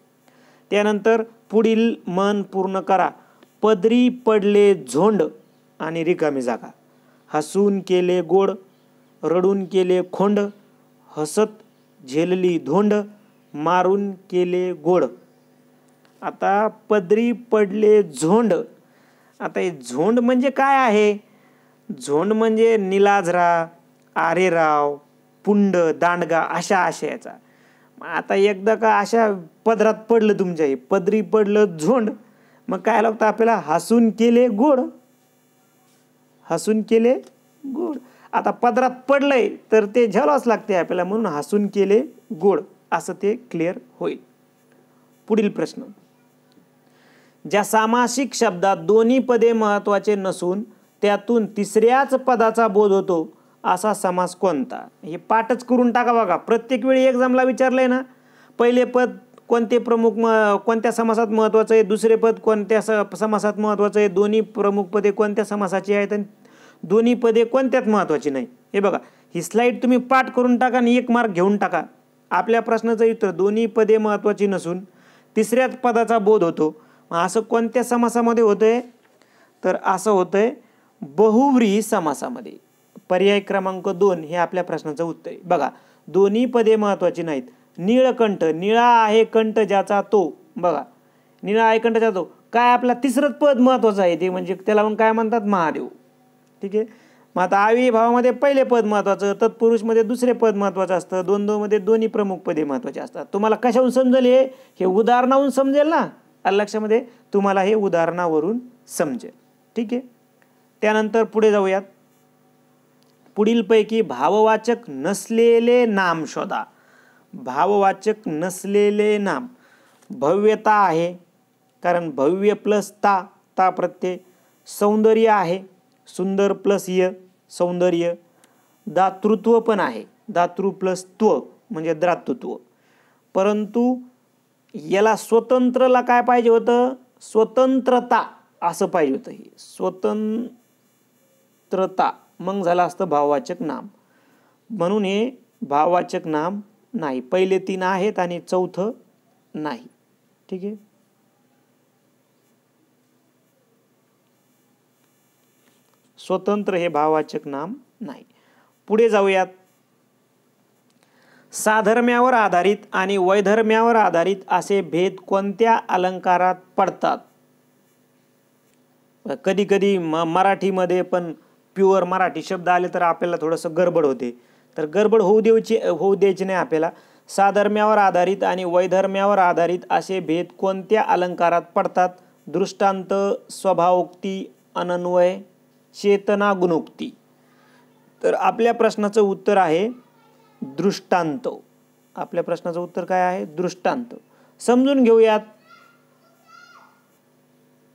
त्यानंतर पुढील मन पूर्ण करा. पदरी पडले झोंड आणि रिकामी जागा. हसून केले गोड, रडून केले खोंड, हसत झेलली धोंड, मारून केले गोड. आता पदरी पडले झोंड, आता हे झोंड म्हणजे काय आहे? झोंड म्हणजे निलाजरा, आरेराव, पुंड, दांडगा अशा आशयाचा. आता एकदा का अशा पदरात पडलं तुमच्या, हे पदरी पडलं झोंड, मग काय लागतं आपल्याला? हसून केले गोड, हसून केले गोड. आता पदरात पडलंय तर ते झेलावंच लागते आपल्याला, म्हणून हसून केले गोड असं ते क्लिअर होईल. पुढील प्रश्न. ज्या सामासिक शब्दात दोन्ही पदे महत्वाचे नसून त्यातून तिसऱ्याच पदाचा बोध होतो असा समास कोणता? हे पाठच करून टाका बघा, प्रत्येक वेळी एक्झामला विचारलंय ना. पहिले पद कोणते प्रमुख कोणत्या समासात महत्वाचं आहे, दुसरे पद कोणत्या समासात महत्वाचं आहे, दोन्ही प्रमुख पदे कोणत्या समासाची आहेत आणि दोन्ही पदे कोणत्यात महत्वाची नाही. हे बघा, ही स्लाईड तुम्ही पाठ करून टाका आणि 1 मार्क घेऊन टाका. आपल्या प्रश्नाचं उत्तर दोन्ही पदे महत्वाची नसून तिसऱ्याच पदाचा बोध होतो. असं कोणत्या समासामध्ये होतंय? तर असं होतंय बहुव्रीही समासामध्ये. पर्याय क्रमांक 2 हे आपल्या प्रश्नाचं उत्तर आहे. बघा, दोन्ही पदे महत्वाची नाहीत. नीळकंठ, निळा आहे कंठ ज्याचा तो, बघा निळा आहे कंठ ज्याचा तो, काय आपला तिसरंच पद महत्वाचं आहे, ते म्हणजे त्याला मग काय म्हणतात? महादेव. ठीक आहे. मग आता अविभावामध्ये पहिले पद महत्वाचं, तत्पुरुषमध्ये दुसरे पद महत्वाचं असतं, द्वंद्वमध्ये दोन्ही प्रमुख पदे महत्वाचे असतात. तुम्हाला कशाहून समजेल? हे उदाहरणावरून समजेल ना. लक्षामध्ये तुम्हाला हे उदाहरणावरून समजेल. ठीक आहे. त्यानंतर पुढे जाऊयात. पुढीलपैकी भाववाचक नसलेले नाम शोधा. भाववाचक नसलेले नाम. भव्यता आहे, कारण भव्य प्लस ता, ता प्रत्यय. सौंदर्य आहे, सुंदर प्लस य, सौंदर्य. दातृत्व पण आहे, दातृ प्लस त्व म्हणजे द्रातृत्व. परंतु याला स्वतंत्रला काय पाहिजे होतं? स्वतंत्रता असं पाहिजे होतं. हे स्वतंत्रता मग झालं असतं भाववाचक नाम. म्हणून हे भाववाचक नाम नाही. पहिले 3 आहेत आणि चौथं नाही. ठीक आहे. स्वतंत्र हे भाववाचक नाम नाही. पुढे जाऊयात. साधर्म्यावर आधारित आणि वैधर्म्यावर आधारित असे भेद कोणत्या अलंकारात पडतात? कधी कधी मराठीमध्ये पण प्युअर मराठी शब्द आले तर आपल्याला थोडंसं गडबड होते. तर गडबड होऊ द्यायची नाही आपल्याला. साधर्म्यावर आधारित आणि वैधर्म्यावर आधारित असे भेद कोणत्या अलंकारात पडतात? दृष्टांत, स्वभावोक्ती, अनन्वय, चेतना, गुणोक्ती. तर आपल्या प्रश्नाचं उत्तर आहे दृष्टांत. आपल्या प्रश्नाचं उत्तर काय आहे? दृष्टांत. समजून घेऊयात.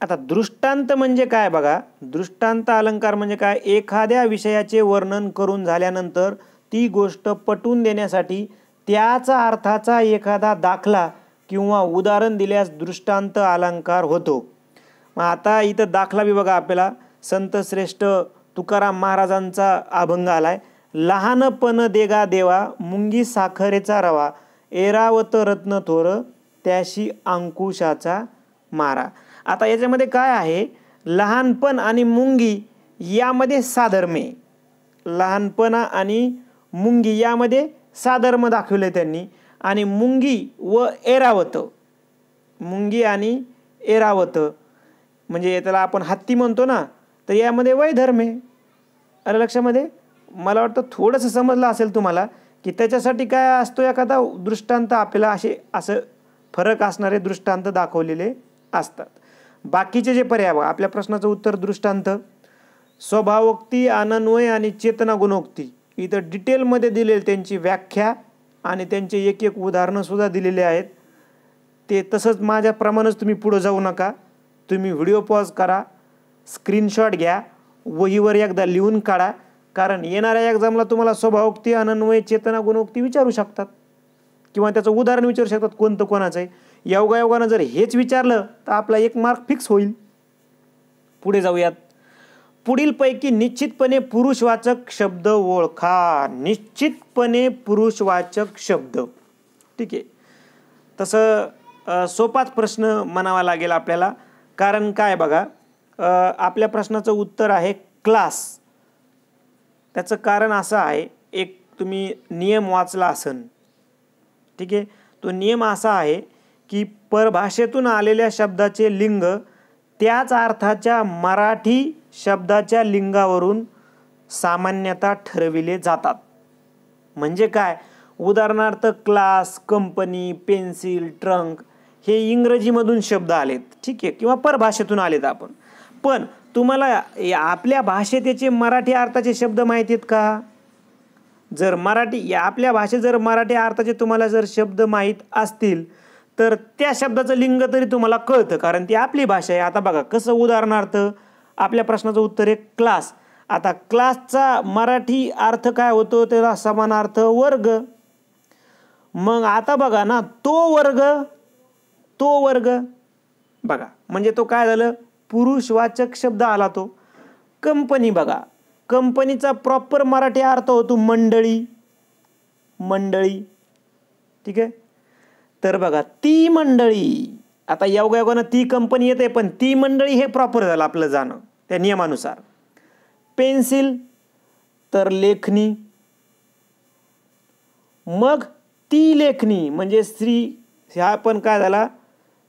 आता दृष्टांत म्हणजे काय बघा. दृष्टांत अलंकार म्हणजे काय? एखाद्या विषयाचे वर्णन करून झाल्यानंतर ती गोष्ट पटवून देण्यासाठी त्याचा अर्थाचा एखादा दाखला किंवा उदाहरण दिल्यास दृष्टांत अलंकार होतो. मग आता इथं दाखला बी बघा आपल्याला. संत श्रेष्ठ तुकाराम महाराजांचा अभंग आलाय. लहानपण देगा देवा, मुंगी साखरेचा रवा, एरावत रत्न थोर, त्याशी अंकुशाचा मारा. आता याच्यामध्ये काय आहे? लहानपण आणि मुंगी यामध्ये साधर्म्य. लहानपणा आणि मुंगी यामध्ये साधर्म दाखवले त्यांनी. आणि मुंगी व एरावत, मुंगी आणि एरावत म्हणजे त्याला आपण हत्ती म्हणतो ना, तर यामध्ये वैधर्म्य. अरे लक्षामध्ये मला वाटतं थोडंसं समजलं असेल तुम्हाला की त्याच्यासाठी काय असतो एखादा दृष्टांत आपल्याला असं फरक असणारे दृष्टांत दाखवलेले असतात. बाकीचे जे पर्याय आपल्या प्रश्नाचं उत्तर दृष्टांत, स्वभावोक्ती, अनन्वय आणि चेतना गुणोक्ती इथं डिटेलमध्ये दिलेली त्यांची व्याख्या आणि त्यांचे एक एक उदाहरणं सुद्धा दिलेले आहेत. ते तसंच माझ्याप्रमाणेच तुम्ही पुढे जाऊ नका. तुम्ही व्हिडिओ पॉज करा, स्क्रीनशॉट घ्या, वहीवर एकदा लिहून काढा. कारण येणाऱ्या एक्झामला तुम्हाला स्वभावोक्ती, अनन्वय, चेतना, गुणोक्ती विचारू शकतात किंवा त्याचं उदाहरण विचारू शकतात कोणतं कोणाचं आहे. योगायोगानं जर हेच विचारलं तर आपला 1 मार्क फिक्स होईल. पुढे जाऊयात. पुढीलपैकी निश्चितपणे पुरुषवाचक शब्द ओळखा. निश्चितपणे पुरुषवाचक शब्द. ठीक आहे. तसं सोपाच प्रश्न म्हणावा लागेल आपल्याला. कारण काय बघा, आपल्या प्रश्नाचं उत्तर आहे क्लास. त्याचं कारण असं आहे, एक तुम्ही नियम वाचला असन. ठीक आहे. तो नियम असा आहे की परभाषेतून आलेल्या शब्दाचे लिंग त्याच अर्थाच्या मराठी शब्दाच्या लिंगावरून सामान्यतः ठरविले जातात. म्हणजे काय, उदाहरणार्थ क्लास, कंपनी, पेन्सिल, ट्रंक हे इंग्रजीमधून शब्द आलेत. ठीक आहे, किंवा परभाषेतून आलेत आपण. पण तुम्हाला आपल्या भाषेत याचे मराठी अर्थाचे शब्द माहिती आहेत का? जर आपल्या भाषेत जर मराठी अर्थाचे तुम्हाला जर शब्द माहीत असतील तर त्या शब्दाचं लिंग तरी तुम्हाला कळतं, कारण ती आपली भाषा आहे. आता बघा कसं, उदाहरणार्थ आपल्या प्रश्नाचं उत्तर आहे क्लास. आता क्लासचा मराठी अर्थ काय होतो, त्याला समानार्थ वर्ग. मग आता बघा ना, तो वर्ग बघा, म्हणजे तो काय झालं, पुरुषवाचक शब्द आला तो. कंपनी बघा, कंपनीचा प्रॉपर मराठी अर्थ होतो मंडळी. ठीक आहे. तर बघा ती मंडळी, आता योगायोगानं ती कंपनी येते, पण ती मंडळी हे प्रॉपर झालं आपलं जाणं त्या नियमानुसार. पेन्सिल तर लेखनी, मग ती लेखनी म्हणजे हा पण काय झाला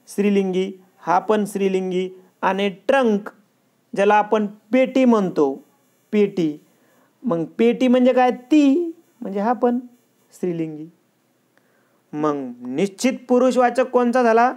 स्त्रीलिंगी, हा पण स्त्रीलिंगी. आणि ट्रंक ज्याला आपण पेटी म्हणतो, पेटी, मग पेटी म्हणजे काय, ती म्हणजे हा पण स्त्रीलिंगी. मग निश्चित पुरुषवाचक कोणता झाला,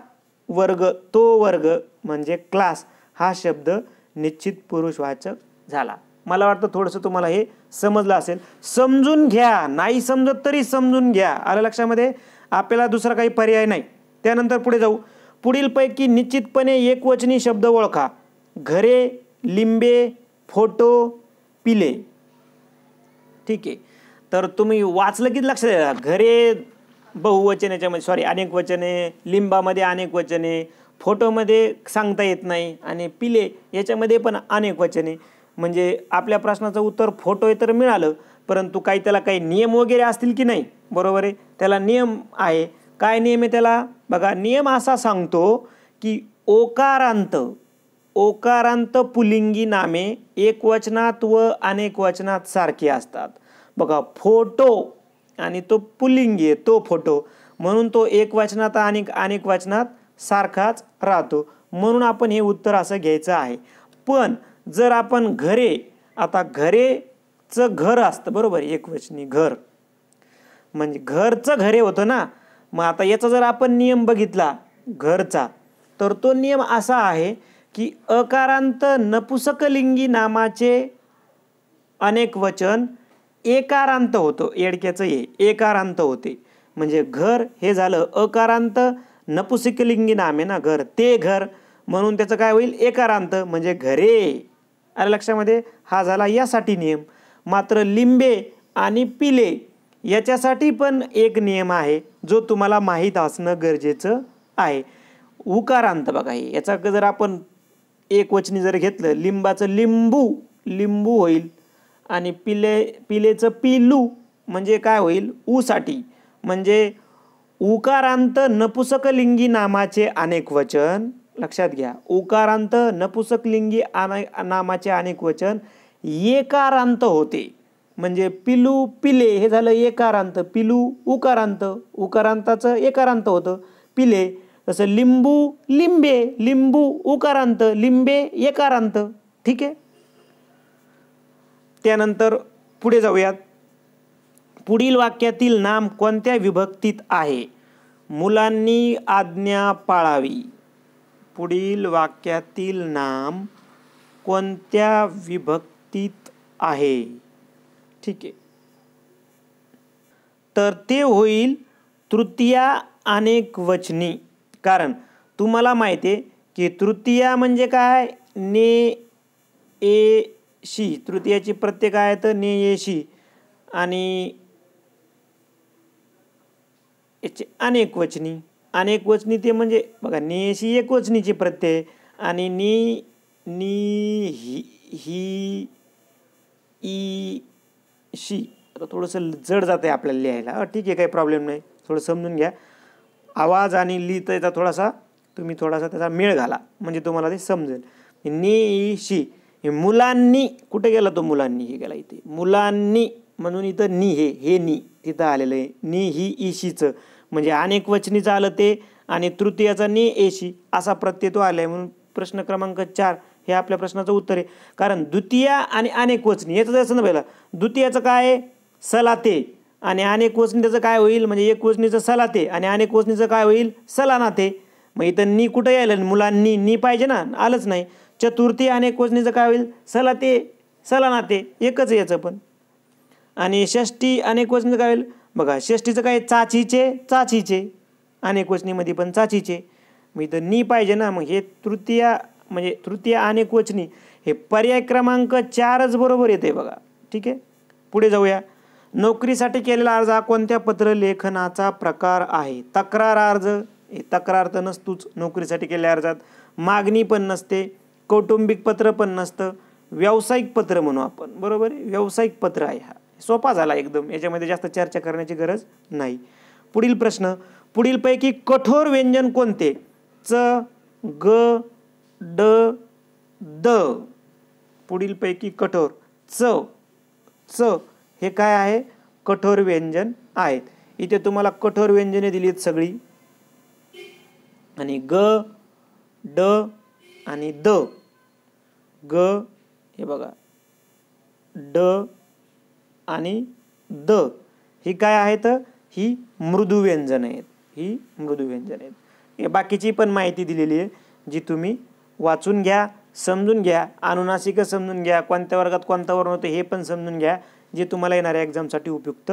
वर्ग. तो वर्ग म्हणजे क्लास हा शब्द निश्चित पुरुषवाचक झाला. मला वाटतं थोडंसं तुम्हाला हे समजलं असेल. समजून घ्या, नाही समजत तरी समजून घ्या. आलं लक्षामध्ये? आपल्याला दुसरा काही पर्याय नाही. त्यानंतर पुढे जाऊ. पुढीलपैकी निश्चितपणे एकवचनी शब्द ओळखा. घरे, लिंबे, फोटो, पिले. ठीक आहे. तर तुम्ही वाचलं की लक्षात द्या. घरे बहुवचन, याच्यामध्ये अनेक वचने, लिंबामध्ये अनेक वचने, फोटोमध्ये सांगता येत नाही, आणि पिले याच्यामध्ये पण अनेक वचने. म्हणजे आपल्या प्रश्नाचं उत्तर फोटो आहे तर मिळालं, परंतु त्याला काही नियम वगैरे असतील की नाही. बरोबर आहे, त्याला नियम आहे. काय नियम आहे त्याला बघा. नियम असा सांगतो की ओकारांत पुल्लिंगी नामे एकवचनात व अनेक वचनात सारखी असतात. बघा फोटो, आणि तो पुल्लिंगी आहे, तो फोटो, म्हणून तो एकवचनात आणि अनेक वचनात सारखाच राहतो. म्हणून आपण हे उत्तर असं घ्यायचं आहे. पण जर आपण घरे, आता घरेचं घर असतं बरोबर, एकवचनी घर म्हणजे घरचं घरे होतं ना. मग आता याचा जर आपण नियम बघितला घरचा, तर तो नियम असा आहे की अकारांत नपुसकलिंगी नामाचे अनेक वचन एकारांत होतं. येडक्याचं एकारांत होते. म्हणजे घर हे झालं अकारांत नपुसकलिंगी नाम आहे ना, घर, ते घर, म्हणून त्याचं काय होईल, एकारांत म्हणजे घरे. आलं लक्षामध्ये? हा झाला यासाठी नियम. मात्र लिंबे आणि पिले याच्यासाठी पण एक नियम आहे जो तुम्हाला माहीत असणं गरजेचं आहे. उकारांत बघा, हे याचा जर आपण एकवचनी जर घेतलं, लिंबाचं लिंबू होईल, आणि पिलेचं पिलू म्हणजे काय होईल, ऊसाठी. म्हणजे उकारांत नपुसकलिंगी नामाचे अनेक वचन, लक्षात घ्या, उकारांत नपुसकलिंगी नामाचे अनेक वचन एकारांत होते. म्हणजे पिलू, पिले हे झालं एकारांत, पिलू उकारांत, उकारांताचं एकारांत होतं पिले. तसं लिंबू, लिंबे, लिंबू उकारांत, लिंबे एकारांत. ठीक आहे. त्यानंतर पुढे जाऊयात. पुढील वाक्यातील नाम कोणत्या विभक्तीत आहे? मुलांनी आज्ञा पाळावी. पुढील वाक्यातील नाम कोणत्या विभक्तीत आहे? ठीक आहे. तर ते होईल तृतीया अनेक वचनी. कारण तुम्हाला माहिती आहे की तृतीया म्हणजे काय, ने ए शी, तृतीयाची प्रत्यय काय तर ने ए शी, आणि याचे अनेक वचनी ते म्हणजे बघा नेशी एक वचनीची प्रत्यय आणि नी ही ई शी. आता थोडंसं जड जातं आहे आपल्याला लिहायला, ठीक आहे काही प्रॉब्लेम नाही, थोडं समजून घ्या. आवाज आणि लिहिताचा थोडासा तुम्ही त्याचा मेळ घाला म्हणजे तुम्हाला ते समजेल. नी शी हे मुलांनी, कुठे गेला तो मुलांनी, हे गेला इथे मुलांनी म्हणून इथं नी हे नी तिथं आलेलं आहे. नी ही ईशीचं म्हणजे अनेक वचनीचं आलं ते, आणि तृतीयाचा ने एशी असा प्रत्यय तो आला आहे. म्हणून प्रश्न क्रमांक 4 हे आपल्या प्रश्नाचं उत्तर आहे. कारण द्वितीया आणि अनेक वचनी याचं जायचं ना पहिला, द्वितीयाचं काय आहे सलाते, आणि अनेक वचनी त्याचं काय होईल म्हणजे एक वचनीचं सलाते आणि अनेक वचनीचं काय होईल सलानाते. मग इथं नी कुठं यायला, मुलांनी नी पाहिजे ना, आलंच नाही. चतुर्थी अनेक वचनीचं काय होईल सलाते सलानाते, एकच याचं पण. आणि षष्टी अनेक वचनीचं काय होईल बघा, षष्टीचं काय चाचीचे अनेक वचनीमध्ये पण चाचीचे. मग इथं नी पाहिजे ना, मग हे तृतीया अनेक वचनी हे पर्याय क्रमांक 4च बरोबर येते बघा. ठीक आहे, पुढे जाऊया. नोकरीसाठी केलेला अर्ज हा कोणत्या पत्र लेखनाचा प्रकार आहे. तक्रार अर्ज, हे तक्रार तर नसतोच नोकरीसाठी केलेल्या अर्जात, मागणी पण नसते, कौटुंबिक पत्र पण नसतं, व्यावसायिक पत्र म्हणू आपण, बरोबर आहे, व्यावसायिक पत्र आहे. हा सोपा झाला एकदम, याच्यामध्ये जास्त चर्चा करण्याची गरज नाही. पुढील प्रश्न, पुढीलपैकी कठोर व्यंजन कोणते. च, ग, ड, द. पुढीलपैकी कठोर च हे काय आहे कठोर व्यंजन आहेत. इथे तुम्हाला कठोर व्यंजने दिलीत सगळी, आणि ग, ड आणि द. ग हे बघा, ड आणि द ही काय आहेत, ही मृदू व्यंजन आहेत, हे बाकीची पण माहिती दिलेली आहे जी तुम्ही वाचून घ्या, समजून घ्या, अनुनासिक समजून घ्या, कोणत्या वर्गात कोणता वर्ण होतं हे पण समजून घ्या, जे तुम्हाला येणाऱ्या एक्झामसाठी उपयुक्त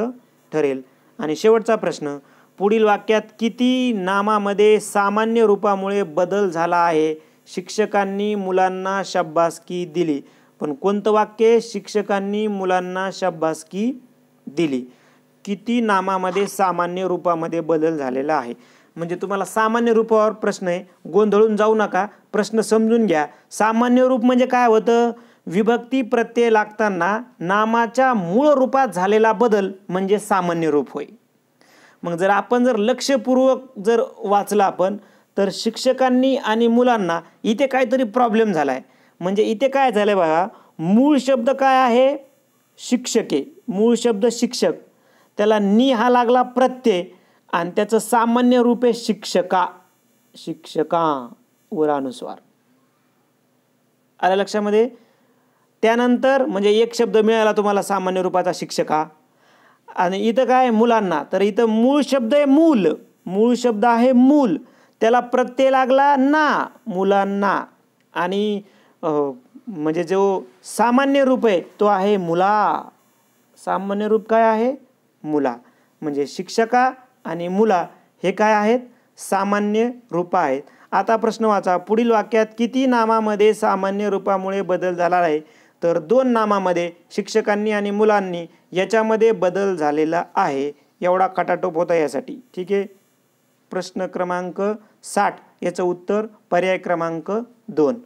ठरेल. आणि शेवटचा प्रश्न, पुढील वाक्यात किती नामामध्ये सामान्य रूपामुळे बदल झाला आहे. शिक्षकांनी मुलांना शाबासकी दिली. पण कोणतं वाक्य, शिक्षकांनी मुलांना शाबासकी दिली. किती नामामध्ये सामान्य रूपामध्ये बदल झालेला आहे. म्हणजे तुम्हाला सामान्य रूपावर प्रश्न आहे, गोंधळून जाऊ नका, प्रश्न समजून घ्या. सामान्य रूप म्हणजे काय होतं, विभक्ती प्रत्यय लागताना नामाच्या मूळ रूपात झालेला बदल म्हणजे सामान्य रूप होय. मग जर आपण लक्षपूर्वक वाचलं आपण, तर शिक्षकांनी आणि मुलांना इथे काहीतरी प्रॉब्लेम झाला आहे. म्हणजे इथे काय झालं आहे बघा, मूळ शब्द काय आहे शिक्षके, मूळ शब्द शिक्षक, त्याला नी हा लागला प्रत्यय आणि त्याचं सामान्य रूप आहे शिक्षका उरानुस्वार. आलं लक्षामध्ये. त्यानंतर म्हणजे एक शब्द मिळाला तुम्हाला सामान्य रूपाचा शिक्षका. आणि इथं काय मुलांना, तर इथं मूळ शब्द आहे मूळ शब्द आहे मूल, त्याला प्रत्यय लागला ना मुलांना, आणि म्हणजे जो सामान्य रूप आहे तो आहे मुला. सामान्य रूप काय आहे मुला. म्हणजे शिक्षका आणि मुला हे काय आहेत सामान्य रूप आहेत. आता प्रश्न वाचा, पुढील वाक्यात किती नामामध्ये सामान्य रूपामुळे बदल झाला आहे. तर 2 नामामध्ये शिक्षकांनी आणि मुलांनी याच्यामध्ये बदल झालेला आहे. एवढा खटाटोप होता यासाठी. ठीक आहे. प्रश्न क्रमांक 60 याचं उत्तर पर्याय क्रमांक 2.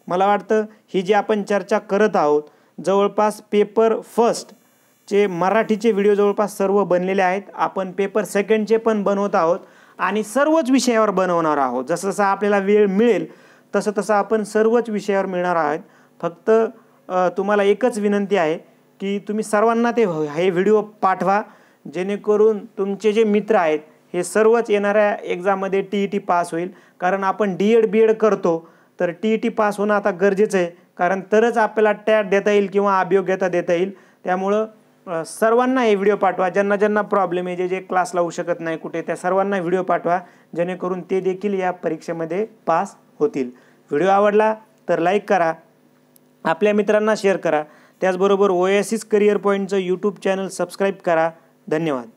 मला वाटतं ही जी आपण चर्चा करत आहोत, जवळपास पेपर फर्स्टचे मराठीचे व्हिडिओ जवळपास सर्व बनलेले आहेत. आपण पेपर सेकंडचे पण बनवत आहोत आणि सर्वच विषयावर बनवणार आहोत. जसं जसं आपल्याला वेळ मिळेल तसं तसं आपण सर्वच विषयावर मिळणार आहोत. फक्त तुम्हाला एकच विनंती आहे की तुम्ही सर्वांना हे व्हिडिओ पाठवा, जेणेकरून तुमचे जे मित्र आहेत हे सर्वच येणाऱ्या एक्झाममध्ये TET पास होईल. कारण आपण DED BED करतो, तर TET पास होणं आता गरजेचं आहे, कारण तरच आपल्याला टॅट देता येईल किंवा अभियोग्यता देता येईल. त्यामुळं सर्वांना हे व्हिडिओ पाठवा. ज्यांना प्रॉब्लेम आहे, जे क्लास लावू शकत नाही कुठे, त्या सर्वांना व्हिडिओ पाठवा, जेणेकरून ते देखील या परीक्षेमध्ये पास होतील. व्हिडिओ आवडला तर लाईक करा, आपल्या मित्रांना शेअर करा. त्याचबरोबर ओएसिस करिअर पॉईंटचं यूट्यूब चॅनल सबस्क्राईब करा. धन्यवाद.